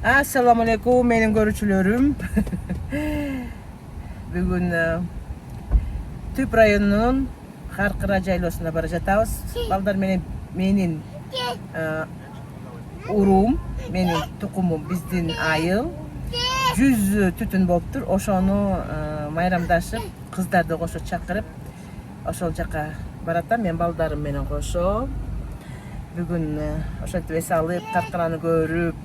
Assalamu alaikum benim görüşülürüm. Bugün Tüp rayonunun Harkıra jaylosuna baracağız. Balдар menin urum, menin tukumum bizdin ayıl. 100 tütün boluptur. Oşonu mayramdaşıp kızdardı koşu çakırıp oşol jaka baratam. Men baldarım menen koşu. Bugün oşo tüvesi alıp Harkırаны görüp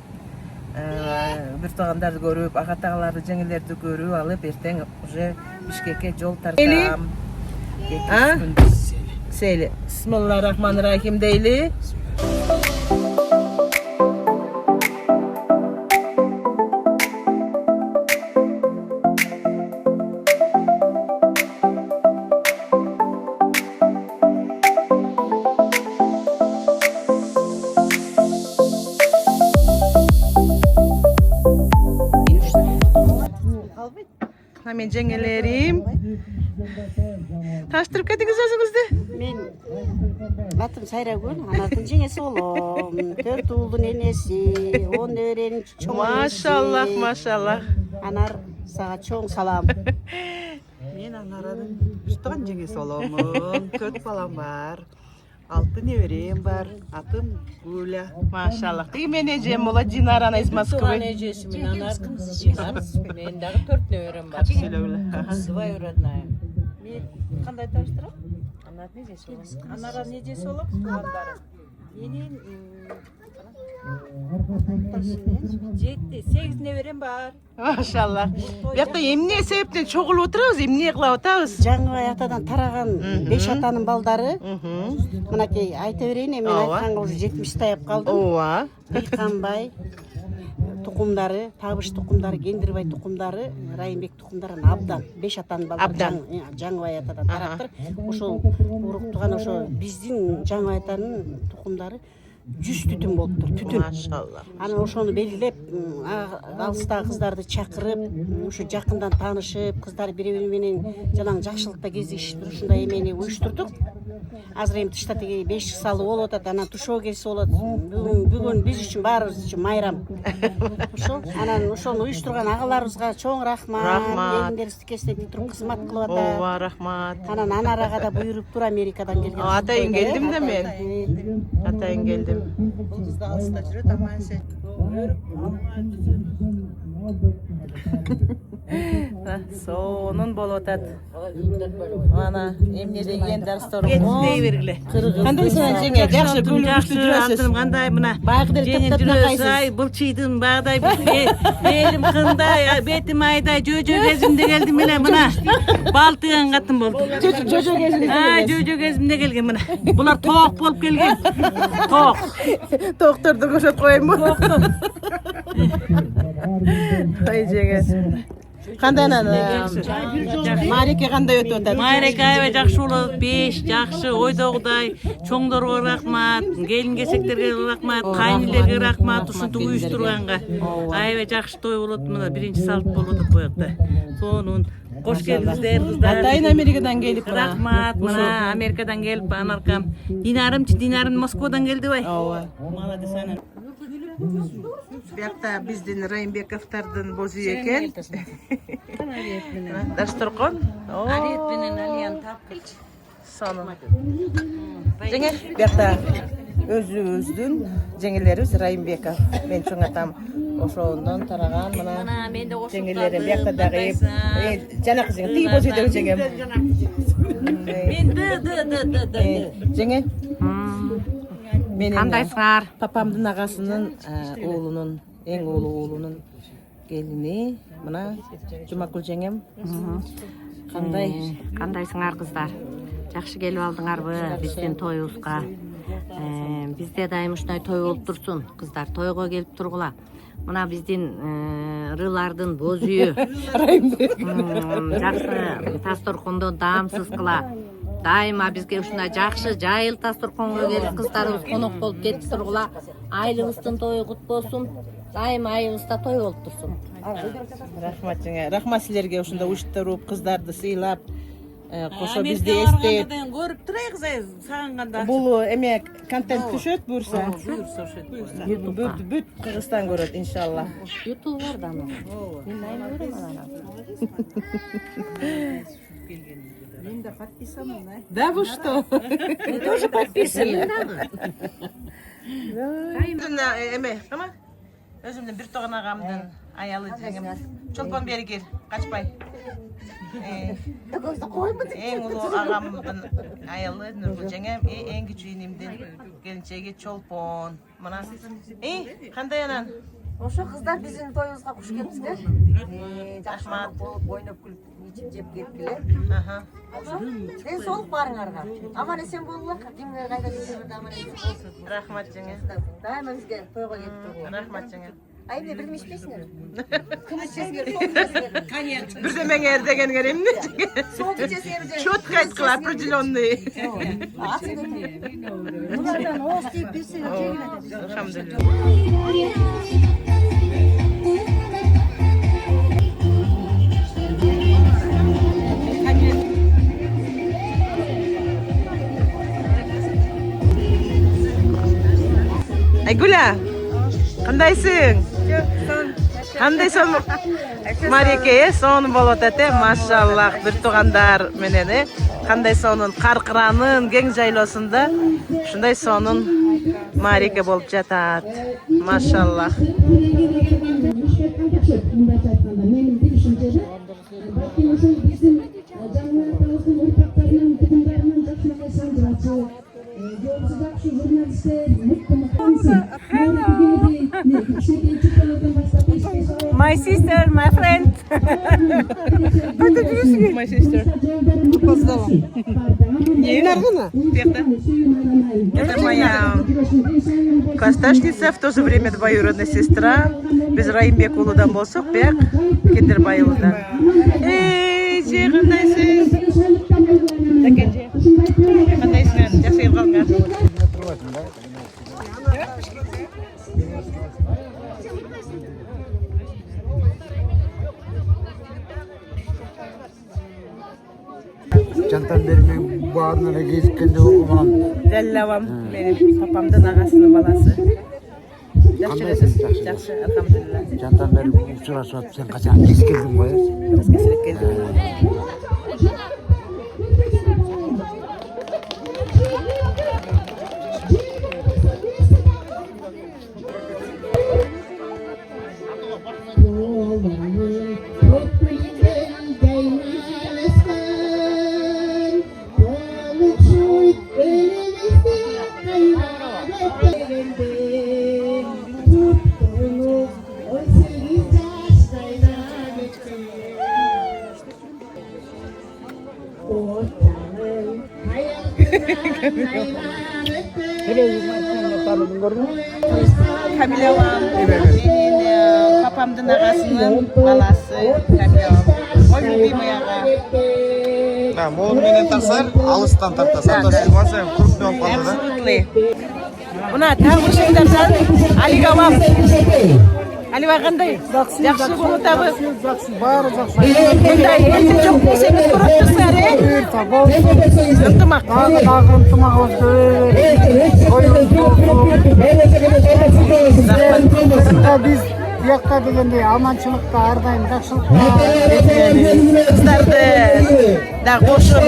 bir tağandарды görüp, ağatağaları, jеңелерди görüp alıp erteң уже Бишкекке жол тартам. Seyli. Bismillahirrahmanirrahim deyli. Men jеңелерим. Таштырып кетиңиз өзүңүздү. Мен атым Сайрагүл, анардын жеңеси болом. 4 уулдун энеси, 10 неберенин чоң. Машаллах, машаллах. Анар сага чоң салам. Мен Анаранын үстөгөн жеңеси боломун. 4 балам бар. 6 неберем бар. Атым Гуля. Машаллах. Тиги мен эжем болот Динара из Москвы. Эжесимин Анардын кызы Динар. Мен дагы 4 неберем бар. Двоюродная. Мен кандай таштырам? Анардын эжеси болом. Анаран эжеси болом, туугандары. Менин 8 неберем бар. Машаллах. Бuyakta эмне себептен чогулуп отурабыз, эмне кылып атабыз? Жаңыбай атадан тараган 5 атанын балдары. Мынакей айта берейин, мен айтканга уже 70 таяп калдым. Ооба. Кыйканбай тукумдары, Табыш тукумдары, Кендирбай тукумдары, Райымбек тукумдары абдан 5 атанын балдары Жаңыбай атадан тараптыр. Ошол уруктуган ошо биздин Жаңыбай атанын тукумдары 100 түтүн болуптур, түтүн. Машаллах. Анан ошону белгилеп, алыстагы кыздарды чакырып, ошо жакындан таанышып, кыздар бири-бири менен жалаң жакшылыкта кездешип ушундай эмени уюштурдук. Азыр эми тышта тиги 5 жыл салуу болуп атат, анан тушоо кеси болот. Бүгүн биз үчүн баарыбыз үчүн майрам. Ошол, анан ошону уюштурган агаларыбызга чоң рахмат. Келиндер тикесине тик туруп кызмат кылып атат. Ооба, рахмат. Анан Анарага да буйруптур Америкадан келген. Атайын келдим да мен. Атайын келдим. Бул кыз да алыста жүрөт, аман эсен. Сонун болуп атат. Ана эмне деген дарстор. Кетпей бергиле. Кандай сен жеңе, жакшы күлүп жүрөсүз. Кандай мына Баягыдай таптап ай былчыйдым багдай элим кындай бетим айдай жөжө кезимде келдим эле мына балтыган катын болду. Жөжө кезинде. Жөжө кезимде келген мына. Булар тоок болуп келген. Тоок. Доктурду көрсөтүп коеюнбу? Ай жеңе. Кандай Мареке кандай өтүп атат? Майреке аябай жакшы болот. 5 жакшы ойдогудай. Чоңдорго рахмат, келин кесектерге рахмат, кайнилерге рахмат, ушинтип уюштурганга. Аябай жакшы той болот. Мына биринчи салт болуп атат буякта. Сонун кош келиңиздер кыздар. Атайын Америкадан келип Рахмат, мына Америкадан келип анаркам. Динарым Москвадан келди бай. Ооба. Молодец ана. Буякта биздин Райымбековдордун бозу экен. Дасторкон. Арет менен Алиян тапкылчы. Сону. Жеңе, буякта өзүбүздүн жеңелерибиз Райымбеков. Мен чоң атам ошондон тараган мына мен де жеңелерим буякта дагы жанакы жеңе тиги бозуйдогу жеңем. Мен Жеңе. кандайсыңар? Папамдын агасынын уулунун, эң уулуу уулунун келини мына Жумакүл жеңем. Кандайсыңар кыздар? Жакшы келип алдыңарбы биздин тоюбузга? Бизде дайым ушундай той болуп турсун. Кыздар тойго келип тургула. Мына биздин рылардын боз үйү. Жакшы тасторкондо даамсыз кыла. Дайыма бизге ушундай жакшы жайыл тасторконго келип кыздарыбыз конок болуп кетип тургула. Айлыбыздын тою кут болсун. Дайым айыбызда той болуп турсун. Рахмат жеңе. Рахмат силерге ушундай уюштуруп, кыздарды сыйлап, Кошо бизди эстеп. көрүп турайык сагынганда. Бул эме контент түшөт буюрса. Буюрса ошо. Бүт Кыргызстан көрөт иншалла. YouTube бар да аны. Мен дайыма көрөм анан. Мен де подписанмын. Да вы что? Мен тоже подписан дагы. Эме, кама? Өзүмдүн бир тогон агамдын аялы жеңем. Чолпон бери кел, качпай. Эң улуу агамдын аялы Нургул жеңем, эң кичүү инимдин келинчеги Чолпон. Мына. Кандай анан? Ошо кыздар биздин тоюбузга куш келипсиздер. Рахмат. Болуп ойноп күлүп ичип жеп кеткиле. Аха. Ошо ден соолук барыңарга. Аман эсен болуңар. Кимге кайда кетсеңер да аман эсен болсун. Рахмат жеңе. Дайыма бизге тойго келип тургула. Рахмат жеңе. Ай эмне бирдеме ичпейсиңер? Кым ичесиңер, соол ичесиңер. Коньяк. Бирдемең эрдегенге эмне? Соол ичесиңер же. Чётко айткыла, определённый. Булардан ооз тийип билсеңер жегиле. Алхамдулилlah. Айгуля, кандайсың? Кандайсың? Мареке, сонун болуп атат, машаллах, бир туугандар менен, кандай сонун каркыранын кең жайлоосунда ушундай сонун мареке болуп жатат. Машаллах. My sister, my friend. My sister. Это моя классташница, в то же время двоюродная сестра. Без Райымбек улудан болсок, бек Кендирбай улудан. Эй, же кандайсың? Такенже. Кандайсың? Жакшы калган. Жанtan бермей баарына кезиккенде окуган. Жаллабам, менин папамдын агасынын баласы. Жакшы, жакшы, алхамдулилlah. Жанtan берип учурашып, сен качан кезиккендиң го? Бираз кесилип келдим. Камилябам, менин папамдын агасынын баласы Камилябам. Ой, любимый ага. Моун менен тарсаң, алыстан тартасаң, ташылмасаң, күрүп болуп калды да. Absolutely. Мына тагы шеңдерден Алига бам. Алиба кандай? Жакшы болуп атабы. Баары жакшы. Мындай элди жок десеңиз көрөп турсаңар, ынтымак. Дагы ынтымак Биз биякта дегендей аманчылыкта, ар дайым жакшылыкта. Кыздарды да кошуп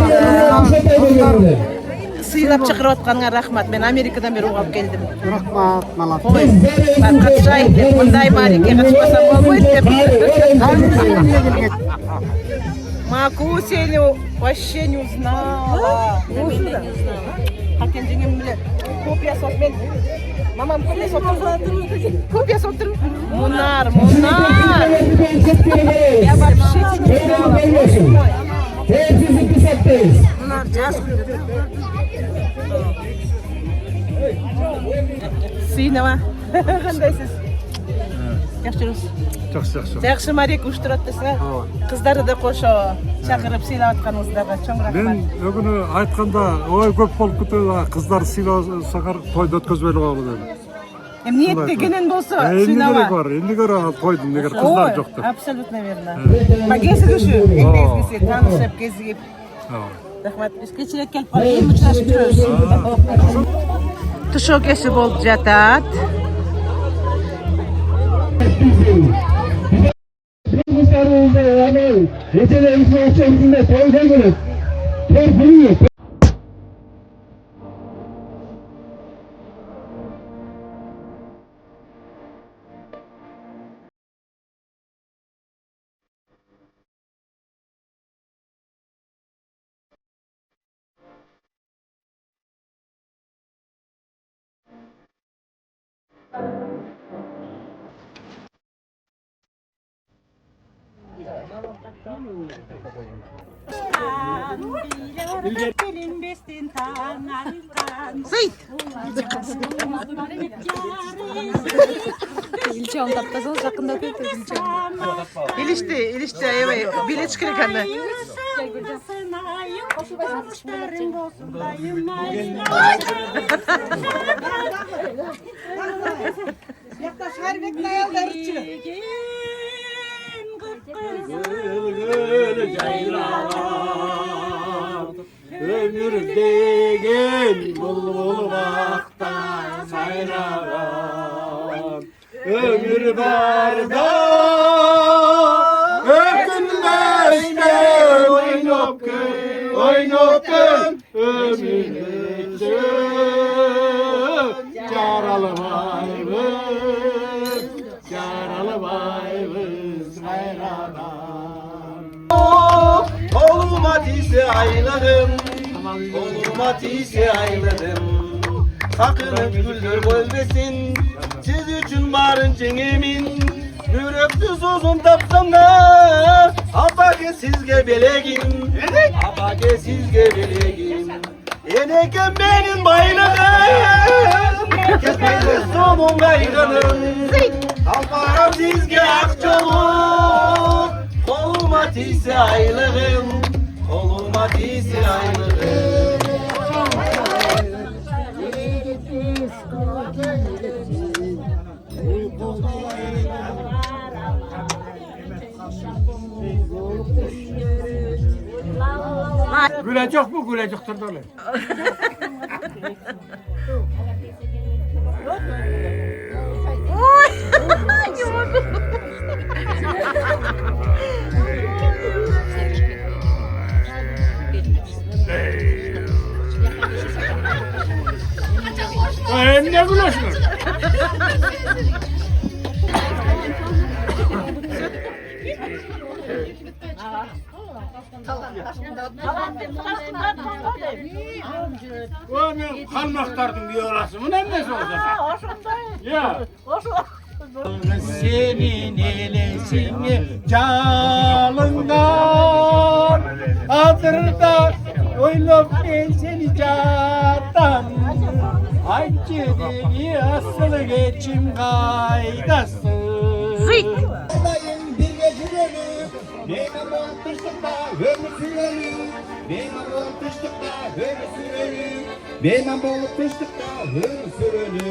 сыйлап чакырып атканыңа рахмат. Мен Америкадан бери угап келдим. Рахмат, малат. Ой, мен катышайын деп, мындай мареке катышпасам болбойт деп. Маку сени вообще не узнала. Хакен жеңем биле. Копия сот мен. Мамам копия соттырды. Копия соттырды. Мунар. Я вообще не знала. Мунар жаш. Сыйнама. Кандайсыз? Жакшырсыз? Жакшы. Жакшы марек уштурат десеңер. Кыздарды да кошо чакырып сыйлап атканыңыздарга чоң рахмат. Мен өгүнү айтканда ой көп болуп кетөбү, кыздар сыйласаңар тойду өткөзбөй эле коелу дедим. Ниет дегенен болсо Эмне сыйнама. керек бар? Эмне керек тойдун эгер кыздар жок деп. Абсолютно верно. Магесиги ушу, эңдегизгиси таанышып, кезигип, Rahmat, biz keçirek kelip kalayım, uçraşıp жүрөбүз. Tuşo kesi bolup jatat. İlçe onu taptasanız yakında öpüyoruz ilçe. İlişti, evet. Bilet çıkırık anne. Yaklaş her bekle ayaldarıcı. Ömür degen bulmakta sayragan. Ömür barda ökünleşte oynop ömür için yaralı bayımız hayradan. Olmat ise ayladım, olmat ise ayladım. Sakınıp güldür bölmesin, siz için barın emin. Yürekli sözün tapsam da, apake sizge belegin, apake sizge belegin. Eneken benim bayladım, kesmeli sonun baylanım. Alparam sizge akçoluk, olmat ise aylığım, olmat ise aylığım. Gülecek mi? Gülecektir böyle. Ne gülüyorsun? Oğlum kalmaktardın bir orası. Ne nesi olacak? Ya. Senin elesini canından adırda oylop ben seni candan. Ayçı değil asılı geçim kaydası. Bir gecireli, benim oltuştukta ömür süreli. Benim oltuştukta ömür süreli. Benim oltuştukta ömür süreli.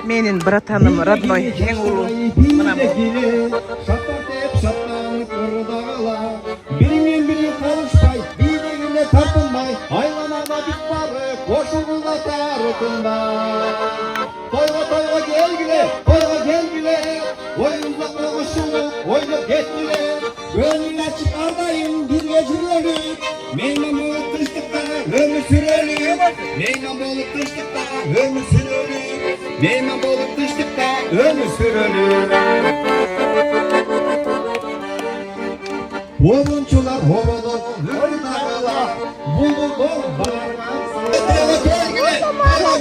Menin bratanım, родной, en ulu. Mına bu. Şaplanıp orada kala. Birinin biri konuşmay, birbirine tartılmay. Hayvanana bit barı, koşuluna tarıkında. Toyga gel güle, toyga gel güle. Oyunla konuşulup, oynayıp get güle. Gönlüne çıkardayım bir geceleri. Meyman bolup dıştıkta ömür süreli. Meyman bolup dıştıkta ömür süreli. Meyman bolup dıştıkta ömür süreli. Oyuncular havalı, hırda kala. Bulur bağırmaz.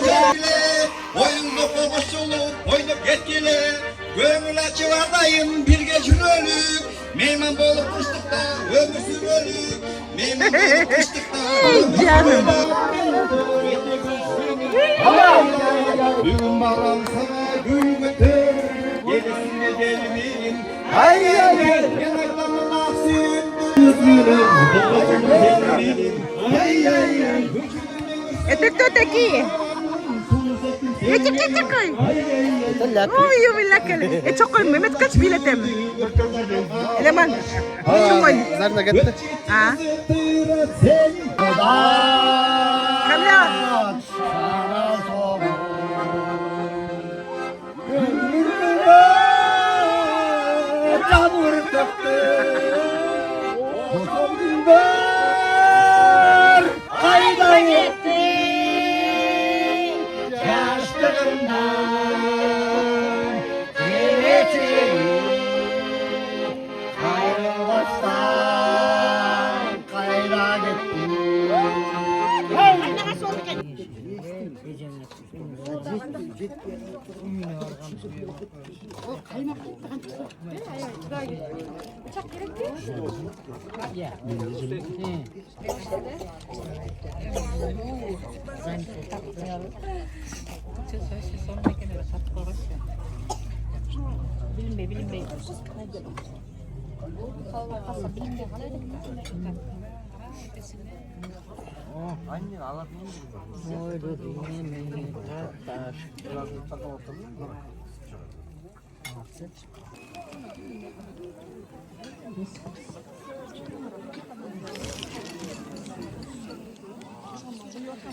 Gel güle, oyunla konuşulup, oynayıp get güle. Gönül açıvardayım bir geceleri. Meyman bolup dıştıkta ömür süreli. Meyman bolup dıştıkta ömür süreli. Bugün baram sana gül götür. Gerisine gelmeyin. Ay yanaklarının aksın. Ay Etek de öteki. Geçik koy. Oy billah. Çok koy Mehmet kaç biletem. Eleman. Çok koy. Zarına gitti. Ha. Kamila. Kayda gitti yaşlarımdan gerekir ayrılmazsan kayda gitti.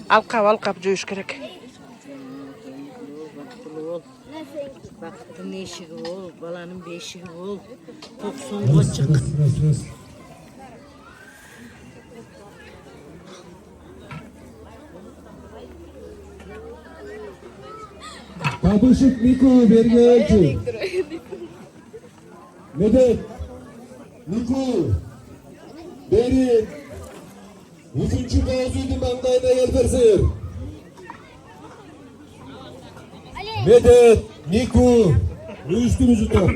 Alkap juyuş gerek. Baktın eşiği ol, balanın beşiği ol. Toksun koçuk. Tabışık Niko Bergenci. Medet. Niko. Berin. Üçüncü gazıydı mangayına gelpersin. Medet. Niko. Uyuşturucu top.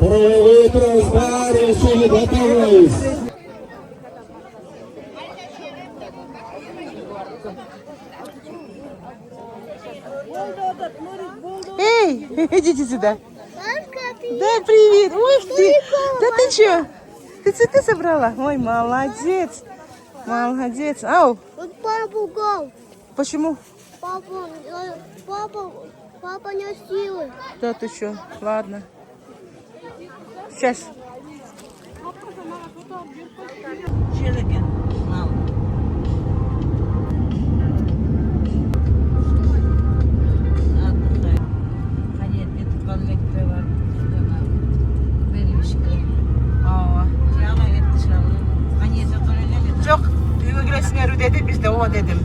Buraya otururuz, bari şöyle batarız. Эй, идите сюда. Да, привет. Ой, да ты чё? Ты цветы собрала? Ой, молодец. Молодец. Ау. Папу гол. Почему? Папа не силы. Да ты чё? Ладно. Сейчас. Çok ügresine dedi biz de o dedim.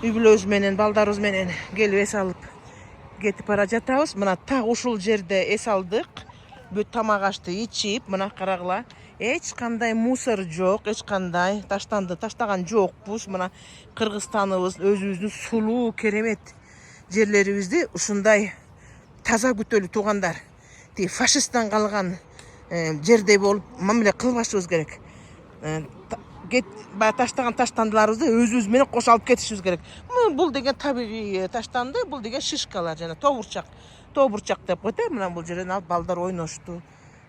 Übülöz menen, baldarız menen gelip es alıp ketip bara жатабыз. Мына так ушул жерде эс алдык. Бүт тамак ашты ичип, мына карагыла. Эч кандай мусор жок, эч кандай таштаган жокпуз. Мына Кыргызстаныбыз өзүбүздүн сулуу, керемет жерлерибизди ушундай таза күтөлү туугандар. Тиги фашисттен калган жердей болуп мамиле кылбашыбыз керек. Таштаган таштандыларыбызды өзүбүз менен кошо алып кетишибиз керек. Бул деген табигый таштанды, бул деген шишкалар жана тобурчак деп койт. Мына бул жерден алып балдар ойношту.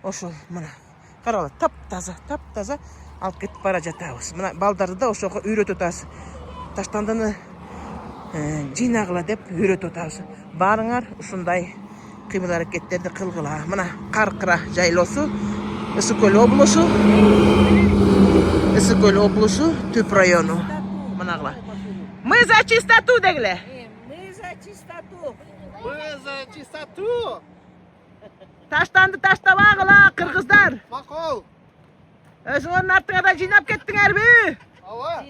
Ошол мына карагыла, таптаза алып кетип бара жатабыз. Мына балдарды да ошого үйрөтүп атабыз. Таштандыны жыйнагыла деп үйрөтүп атабыз. Барыңар ушундай кыймыл аракеттерди кылгыла. Мына Каркыра жайлоосу, Ысыкөл облусу, Түп району. Мынагыла. Мы за чистоту дегиле. Мы за чистоту. Мы за чистоту. Таштанды таштабагыла, кыргыздар. Макол. Өзүңөрдүн артыңарда жыйнап кеттиңерби? Ооба.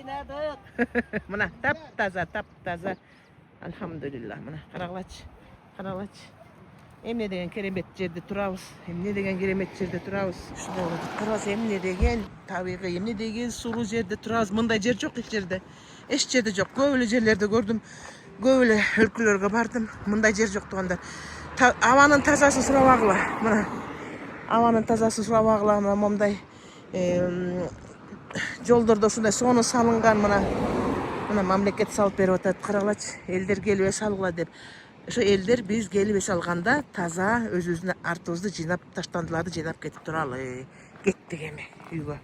Мына таптаза. Алхамдулилла. Мына карагылачы. Эмне деген керемет жерде турабыз. Ушундай болуп караса эмне деген табигый, эмне деген сулуу жерде турабыз. Мындай жер жок эч жерде. Эч жерде жок. Көп эле жерлерде көрдүм. Көп эле өлкөлөргө бардым. Мындай жер жок туугандар. Абанын тазасын сурабагыла. Мына абанын тазасын сурабагыла. Мына момундай жолдордо ушундай сонун салынган. Мына мамлекет салып берип атат. Карагылачы, элдер келип эс алгыла деп. Ошо элдер биз келип эс алганда таза өзүбүздүн артыбызды жыйнап, таштандыларды жыйнап кетип туралы. Кеттик эми үйгө.